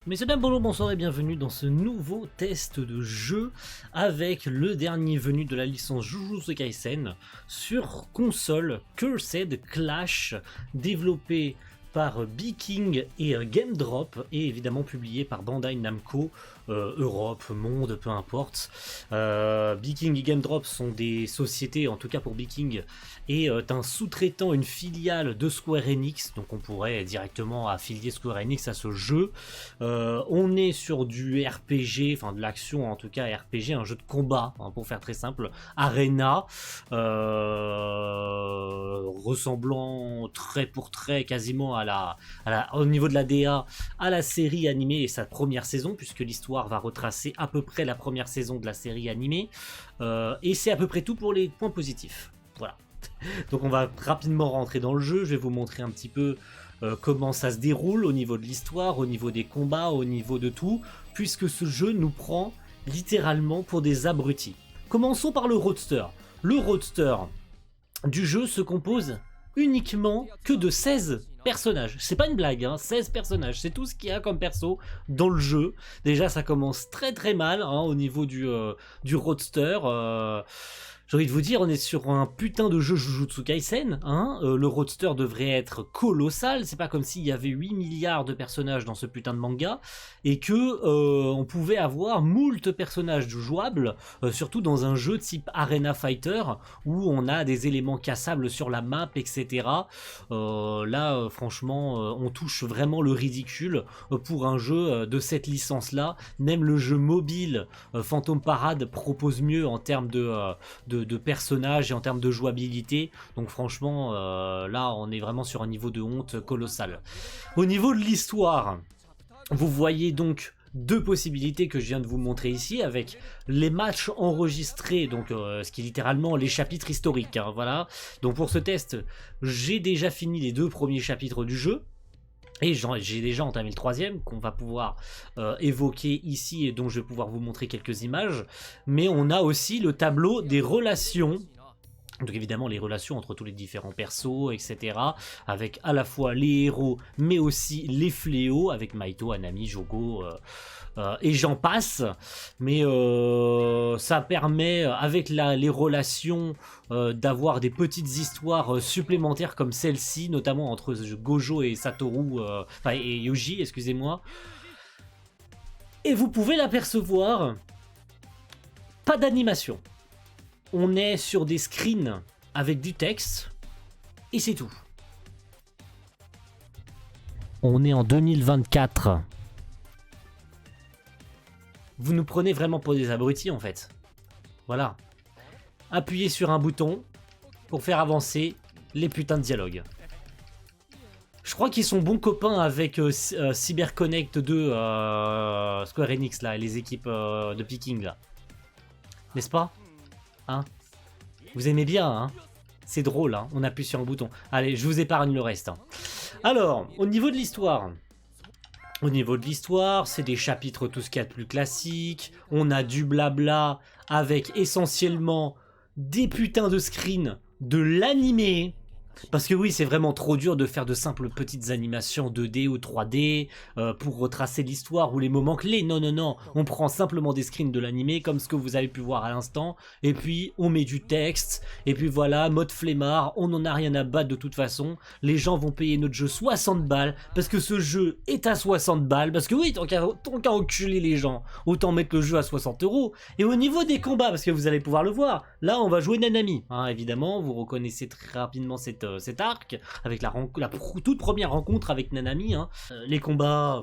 Messieurs, dames, bonjour, bonsoir et bienvenue dans ce nouveau test de jeu avec le dernier venu de la licence Jujutsu Kaisen sur console Cursed Clash, développé par Beaking et Game Drop et évidemment publié par Bandai Namco, Europe, monde, peu importe. Beaking et Game Drop sont des sociétés, en tout cas pour Beaking, et un sous-traitant, une filiale de Square Enix, donc on pourrait directement affilier Square Enix à ce jeu. On est sur du RPG, enfin de l'action en tout cas RPG, un jeu de combat, hein, pour faire très simple, Arena, ressemblant trait pour trait quasiment au niveau de la DA à la série animée et sa première saison, puisque l'histoire va retracer à peu près la première saison de la série animée, et c'est à peu près tout pour les points positifs. Voilà. Donc on va rapidement rentrer dans le jeu, je vais vous montrer un petit peu comment ça se déroule au niveau de l'histoire, au niveau des combats, au niveau de tout, puisque ce jeu nous prend littéralement pour des abrutis. Commençons par le roadster. Le roadster du jeu se compose uniquement que de 16 personnages. C'est pas une blague, hein, 16 personnages, c'est tout ce qu'il y a comme perso dans le jeu. Déjà ça commence très très mal, hein, au niveau du roadster. J'ai envie de vous dire, on est sur un putain de jeu Jujutsu Kaisen, hein. Le roadster devrait être colossal, c'est pas comme s'il y avait 8 milliards de personnages dans ce putain de manga, et que on pouvait avoir moult personnages jouables, surtout dans un jeu type Arena Fighter, où on a des éléments cassables sur la map, etc. Là, franchement, on touche vraiment le ridicule pour un jeu de cette licence-là. Même le jeu mobile Phantom Parade propose mieux en termes de personnages et en termes de jouabilité, donc franchement là on est vraiment sur un niveau de honte colossal. Au niveau de l'histoire, vous voyez donc deux possibilités que je viens de vous montrer ici, avec les matchs enregistrés, donc ce qui est littéralement les chapitres historiques, hein, voilà. Donc pour ce test, j'ai déjà fini les deux premiers chapitres du jeu, et j'ai déjà entamé le troisième qu'on va pouvoir évoquer ici et dont je vais pouvoir vous montrer quelques images. Mais on a aussi le tableau des relations. Donc évidemment les relations entre tous les différents persos, etc. Avec à la fois les héros mais aussi les fléaux, avec Maito, Hanami, Jogo et j'en passe. Mais ça permet avec les relations d'avoir des petites histoires supplémentaires comme celle-ci, notamment entre Gojo et Satoru, et Yuji, excusez-moi. Et vous pouvez l'apercevoir, pas d'animation. On est sur des screens avec du texte, et c'est tout. On est en 2024. Vous nous prenez vraiment pour des abrutis en fait. Voilà. Appuyez sur un bouton pour faire avancer les putains de dialogues. Je crois qu'ils sont bons copains avec CyberConnect 2, Square Enix là, et les équipes de Peking là. N'est-ce pas? Hein? Vous aimez bien, hein? C'est drôle, hein? On appuie sur un bouton. Allez, je vous épargne le reste. Hein. Alors, au niveau de l'histoire... c'est des chapitres tout ce qu'il y a de plus classique. On a du blabla avec essentiellement des putains de screens, de l'animé. Parce que oui, c'est vraiment trop dur de faire de simples petites animations 2D ou 3D pour retracer l'histoire ou les moments clés. Non, non, non. On prend simplement des screens de l'animé comme ce que vous avez pu voir à l'instant. Et puis, on met du texte. Et puis voilà, mode flemmard. On n'en a rien à battre de toute façon. Les gens vont payer notre jeu 60 balles. Parce que ce jeu est à 60 balles. Parce que oui, tant qu'à enculer les gens, autant mettre le jeu à 60 €. Et au niveau des combats, parce que vous allez pouvoir le voir, là, on va jouer Nanami. Hein, évidemment, vous reconnaissez très rapidement cet arc, avec la toute première rencontre avec Nanami, hein. Les combats...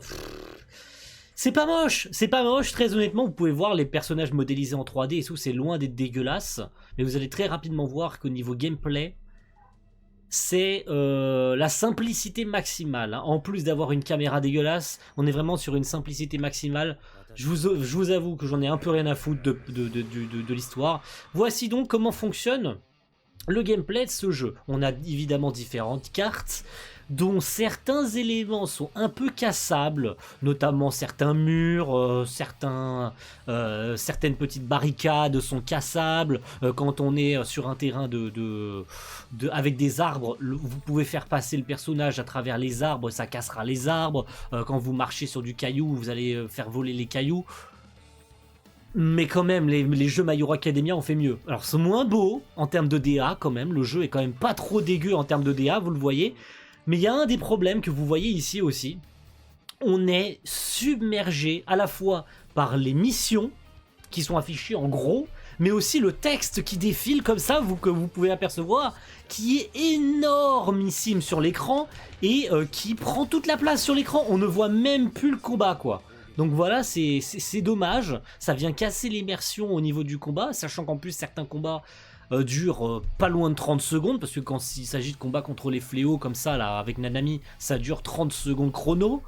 C'est pas moche, très honnêtement, vous pouvez voir les personnages modélisés en 3D et tout, c'est loin d'être dégueulasse, mais vous allez très rapidement voir qu'au niveau gameplay, c'est la simplicité maximale, hein. En plus d'avoir une caméra dégueulasse, on est vraiment sur une simplicité maximale. Je vous avoue que j'en ai un peu rien à foutre de l'histoire. Voici donc comment fonctionne le gameplay de ce jeu. On a évidemment différentes cartes. dont certains éléments sont un peu cassables, notamment certains murs, certaines petites barricades sont cassables. Quand on est sur un terrain avec des arbres, vous pouvez faire passer le personnage à travers les arbres, ça cassera les arbres. Quand vous marchez sur du caillou, vous allez faire voler les cailloux. Mais quand même, les jeux My Hero Academia ont fait mieux. Alors c'est moins beau en termes de DA quand même, le jeu est quand même pas trop dégueu en termes de DA, vous le voyez. Mais il y a un des problèmes que vous voyez ici aussi. On est submergé à la fois par les missions qui sont affichées en gros, mais aussi le texte qui défile comme ça, que vous pouvez apercevoir, qui est énormissime sur l'écran et qui prend toute la place sur l'écran. On ne voit même plus le combat, quoi. Donc voilà, c'est dommage, ça vient casser l'immersion au niveau du combat, sachant qu'en plus certains combats durent pas loin de 30 secondes, parce que quand il s'agit de combats contre les fléaux comme ça, là, avec Nanami, ça dure 30 secondes chrono.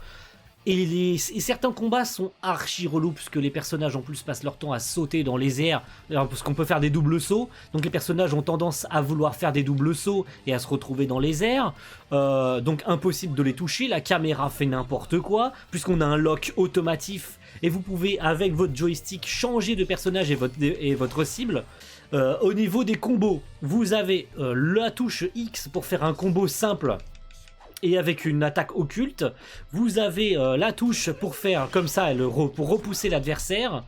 Et certains combats sont archi relous, puisque les personnages en plus passent leur temps à sauter dans les airs, parce qu'on peut faire des doubles sauts, donc les personnages ont tendance à vouloir faire des doubles sauts et à se retrouver dans les airs, donc impossible de les toucher, la caméra fait n'importe quoi, puisqu'on a un lock automatique, et vous pouvez avec votre joystick changer de personnage et votre cible. Au niveau des combos, vous avez la touche X pour faire un combo simple, et avec une attaque occulte, vous avez la touche pour faire comme ça, pour repousser l'adversaire.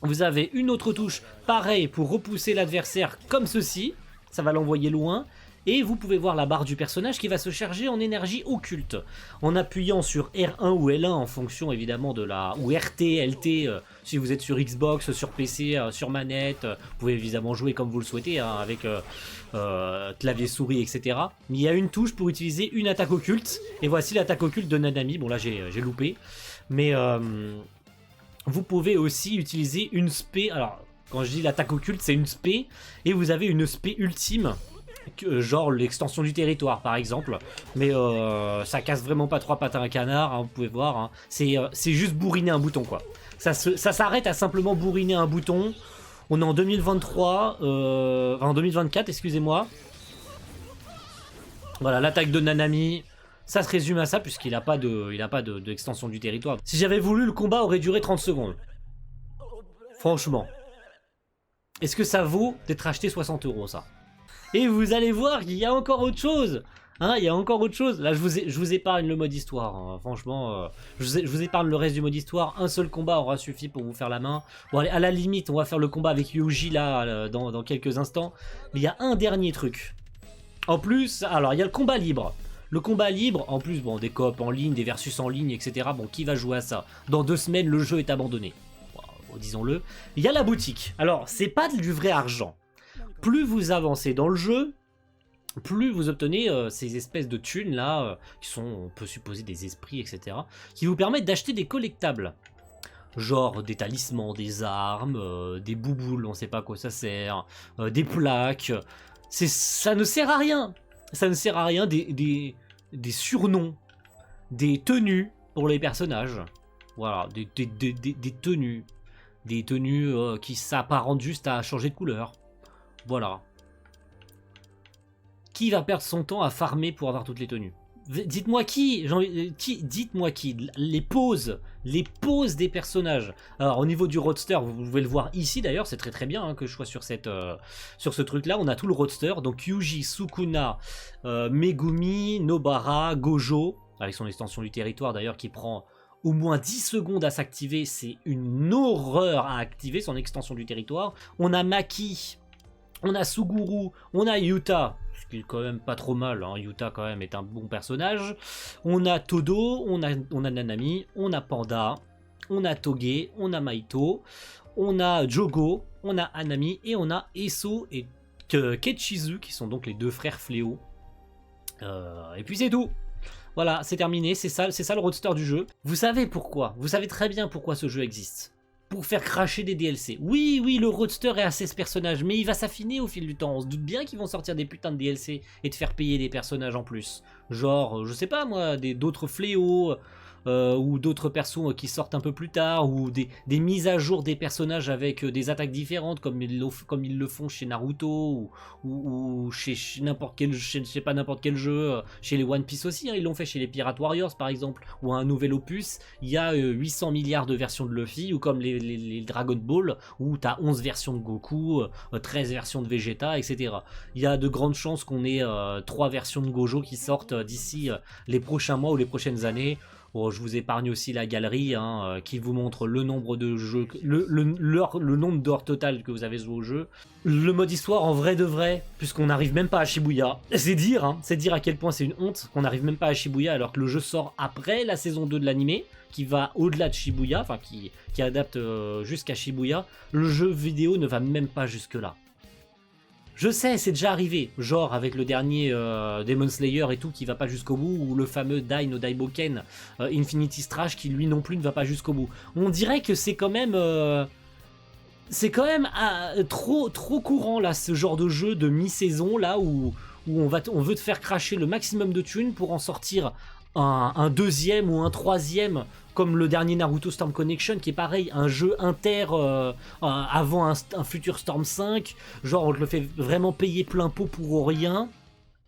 Vous avez une autre touche, pareil, pour repousser l'adversaire comme ceci. Ça va l'envoyer loin. Et vous pouvez voir la barre du personnage qui va se charger en énergie occulte. En appuyant sur R1 ou L1 en fonction évidemment de ou RT, LT, si vous êtes sur Xbox, sur PC, sur manette. Vous pouvez évidemment jouer comme vous le souhaitez, hein, avec clavier souris, etc. Mais il y a une touche pour utiliser une attaque occulte. Et voici l'attaque occulte de Nanami. Bon là j'ai loupé. Mais vous pouvez aussi utiliser une spé. Alors quand je dis l'attaque occulte, c'est une spé. Et vous avez une spé ultime. Genre l'extension du territoire par exemple, mais ça casse vraiment pas trois pattes à un canard, hein, vous pouvez voir, hein. C'est juste bourriner un bouton, quoi. Ça s'arrête à simplement bourriner un bouton. On est en 2023, en 2024, excusez-moi. Voilà, l'attaque de Nanami, ça se résume à ça, puisqu'il n'a pas d'extension du territoire. Si j'avais voulu, le combat aurait duré 30 secondes. Franchement. Est-ce que ça vaut d'être acheté 60 € ça? Et vous allez voir qu'il y a encore autre chose, hein, il y a encore autre chose. Là je vous épargne le mode histoire, hein. Franchement, je vous épargne le reste du mode histoire. Un seul combat aura suffi pour vous faire la main. Bon allez, à la limite on va faire le combat avec Yuji là, dans quelques instants. Mais il y a un dernier truc. En plus, alors il y a le combat libre. Le combat libre, en plus bon, des coops en ligne, des versus en ligne, etc. Bon, qui va jouer à ça? Dans 2 semaines le jeu est abandonné, bon, disons-le. Il y a la boutique, alors c'est pas du vrai argent. Plus vous avancez dans le jeu, plus vous obtenez ces espèces de thunes là, qui sont, on peut supposer, des esprits, etc., qui vous permettent d'acheter des collectables. Genre des talismans, des armes, des bouboules, on sait pas à quoi ça sert, des plaques. Ça ne sert à rien. Ça ne sert à rien, des surnoms, des tenues pour les personnages. Voilà, des tenues. Des tenues qui s'apparentent juste à changer de couleur. Voilà. Qui va perdre son temps à farmer pour avoir toutes les tenues? Dites-moi dites-moi qui. Les poses des personnages. Alors au niveau du roadster, vous pouvez le voir ici d'ailleurs, c'est très très bien, hein, que je sois sur ce truc là. On a tout le roadster, donc Yuji, Sukuna, Megumi, Nobara, Gojo, avec son extension du territoire d'ailleurs qui prend au moins 10 secondes à s'activer. C'est une horreur à activer son extension du territoire. On a Maki, on a Suguru, on a Yuta, ce qui est quand même pas trop mal, hein. Yuta quand même est un bon personnage. On a Todo, on a Nanami, on a Panda, on a Toge, on a Maito, on a Jogo, on a Anami et on a Eso et Kechizu qui sont donc les 2 frères fléaux. Et puis c'est tout. Voilà, c'est terminé, c'est ça le roadster du jeu. Vous savez pourquoi? Vous savez très bien pourquoi ce jeu existe. Pour faire cracher des DLC. Oui, le roadster est à 16 personnages, mais il va s'affiner au fil du temps. On se doute bien qu'ils vont sortir des putains de DLC et te faire payer des personnages en plus. Genre, je sais pas moi, d'autres fléaux, ou d'autres persos qui sortent un peu plus tard, ou des mises à jour des personnages avec des attaques différentes, comme ils le font chez Naruto, ou chez n'importe quel, je sais pas, n'importe quel jeu, chez les One Piece aussi, hein, ils l'ont fait chez les Pirate Warriors par exemple, ou un nouvel opus, il y a 800 milliards de versions de Luffy, ou comme les Dragon Ball, où tu as 11 versions de Goku, 13 versions de Vegeta, etc. Il y a de grandes chances qu'on ait 3 versions de Gojo qui sortent d'ici les prochains mois ou les prochaines années. Bon, je vous épargne aussi la galerie qui vous montre le nombre de jeux, le nombre d'heures totales que vous avez joué au jeu. Le mode histoire en vrai de vrai, puisqu'on n'arrive même pas à Shibuya. C'est dire à quel point c'est une honte qu'on n'arrive même pas à Shibuya alors que le jeu sort après la saison 2 de l'animé, qui va au-delà de Shibuya, enfin qui adapte jusqu'à Shibuya. Le jeu vidéo ne va même pas jusque là. Je sais, c'est déjà arrivé, genre avec le dernier Demon Slayer et tout qui va pas jusqu'au bout, ou le fameux Dai no Daiboken Infinity Strash qui lui non plus ne va pas jusqu'au bout. On dirait que c'est quand même trop courant là, ce genre de jeu de mi-saison là où on veut te faire cracher le maximum de thunes pour en sortir un deuxième ou un troisième, comme le dernier Naruto Storm Connection, qui est pareil, un jeu inter avant un futur Storm 5, genre on te le fait vraiment payer plein pot pour rien,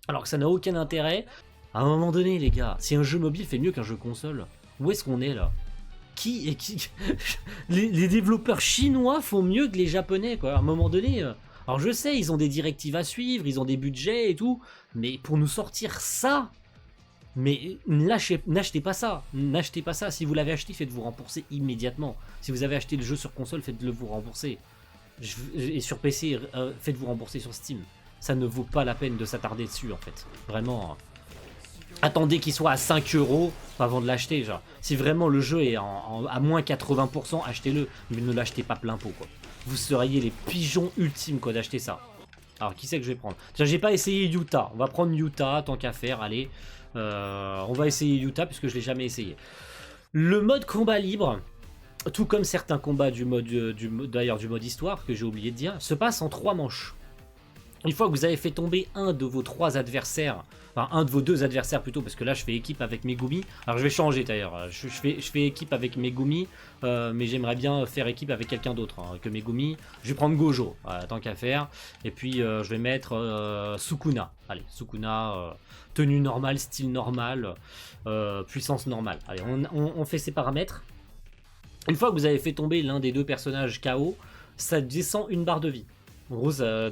alors que ça n'a aucun intérêt. À un moment donné, les gars, si un jeu mobile fait mieux qu'un jeu console, où est-ce qu'on est là? Qui les développeurs chinois font mieux que les japonais, quoi. À un moment donné, alors je sais, ils ont des directives à suivre, ils ont des budgets et tout, mais pour nous sortir ça... Mais n'achetez pas ça, n'achetez pas ça. Si vous l'avez acheté, faites-vous rembourser immédiatement. Si vous avez acheté le jeu sur console, faites-le vous rembourser. Et sur PC, faites-vous rembourser sur Steam. Ça ne vaut pas la peine de s'attarder dessus en fait. Vraiment. Attendez qu'il soit à 5€ avant de l'acheter. Genre. Si vraiment le jeu est à moins 80%, achetez-le. Mais ne l'achetez pas plein pot quoi. Vous seriez les pigeons ultimes quoi d'acheter ça. Alors qui c'est que je vais prendre? Tiens, j'ai pas essayé Yuta. On va prendre Yuta tant qu'à faire, allez. On va essayer Yuta puisque je l'ai jamais essayé. Le mode combat libre, tout comme certains combats du mode histoire que j'ai oublié de dire, se passe en 3 manches. Une fois que vous avez fait tomber un de vos 3 adversaires, enfin un de vos 2 adversaires plutôt, parce que là je fais équipe avec Megumi. Alors je vais changer d'ailleurs, je fais équipe avec Megumi, mais j'aimerais bien faire équipe avec quelqu'un d'autre que Megumi. Je vais prendre Gojo, tant qu'à faire. Et puis je vais mettre Sukuna. Allez, Sukuna, tenue normale, style normal, puissance normale. Allez, on fait ces paramètres. Une fois que vous avez fait tomber l'un des 2 personnages KO, ça descend une barre de vie. En gros, ça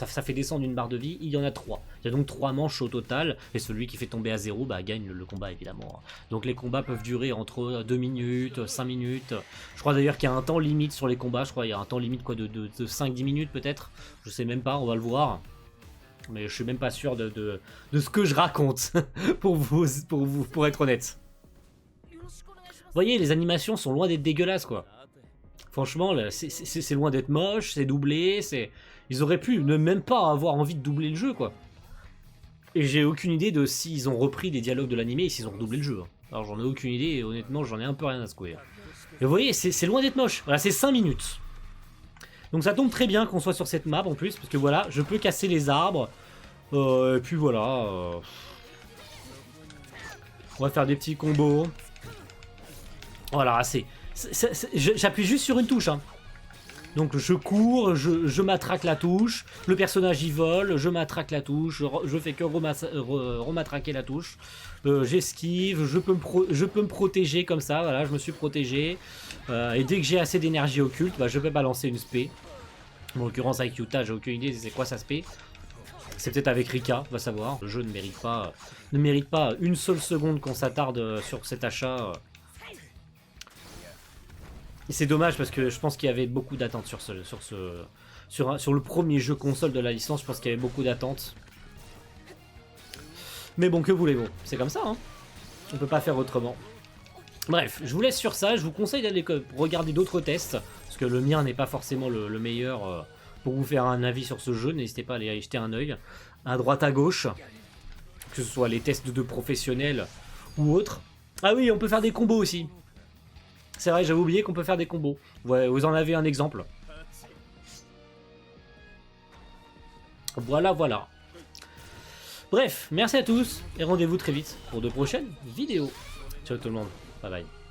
fait descendre une barre de vie, il y en a 3. Il y a donc 3 manches au total, et celui qui fait tomber à 0 gagne le combat évidemment. Donc les combats peuvent durer entre 2 minutes, 5 minutes. Je crois d'ailleurs qu'il y a un temps limite sur les combats, je crois qu'il y a un temps limite quoi, de 5-10 minutes peut-être. Je sais même pas, on va le voir. Mais je suis même pas sûr de ce que je raconte, pour être honnête. Vous voyez, les animations sont loin d'être dégueulasses quoi. Franchement, c'est loin d'être moche, c'est doublé, ils auraient pu ne même pas avoir envie de doubler le jeu, quoi. Et j'ai aucune idée de s'ils ont repris les dialogues de l'animé et s'ils ont redoublé le jeu. Alors j'en ai aucune idée et honnêtement, j'en ai un peu rien à secouer. Et vous voyez, c'est loin d'être moche. Voilà, c'est 5 minutes. Donc ça tombe très bien qu'on soit sur cette map en plus, parce que voilà, je peux casser les arbres. Et puis voilà. On va faire des petits combos. Voilà, c'est... J'appuie juste sur une touche. Donc je cours, je matraque la touche, le personnage y vole, je matraque la touche, je fais que rematraquer la touche, j'esquive, je peux me protéger comme ça, voilà, je me suis protégé. Et dès que j'ai assez d'énergie occulte, je vais balancer une spé. En l'occurrence avec Yuta, j'ai aucune idée c'est quoi sa spé. C'est peut-être avec Rika, on va savoir. Le jeu ne mérite pas une seule seconde qu'on s'attarde sur cet achat. Et c'est dommage parce que je pense qu'il y avait beaucoup d'attentes sur le premier jeu console de la licence. Je pense qu'il y avait beaucoup d'attentes. Mais bon, que voulez-vous? C'est comme ça, hein. On peut pas faire autrement. Bref, je vous laisse sur ça. Je vous conseille d'aller regarder d'autres tests. Parce que le mien n'est pas forcément le meilleur pour vous faire un avis sur ce jeu. N'hésitez pas à aller y jeter un oeil. À droite, à gauche. Que ce soit les tests de professionnels ou autres. Ah oui, on peut faire des combos aussi. C'est vrai, j'avais oublié qu'on peut faire des combos. Ouais, vous en avez un exemple. Voilà, voilà. Bref, merci à tous et rendez-vous très vite pour de prochaines vidéos. Ciao tout le monde. Bye bye.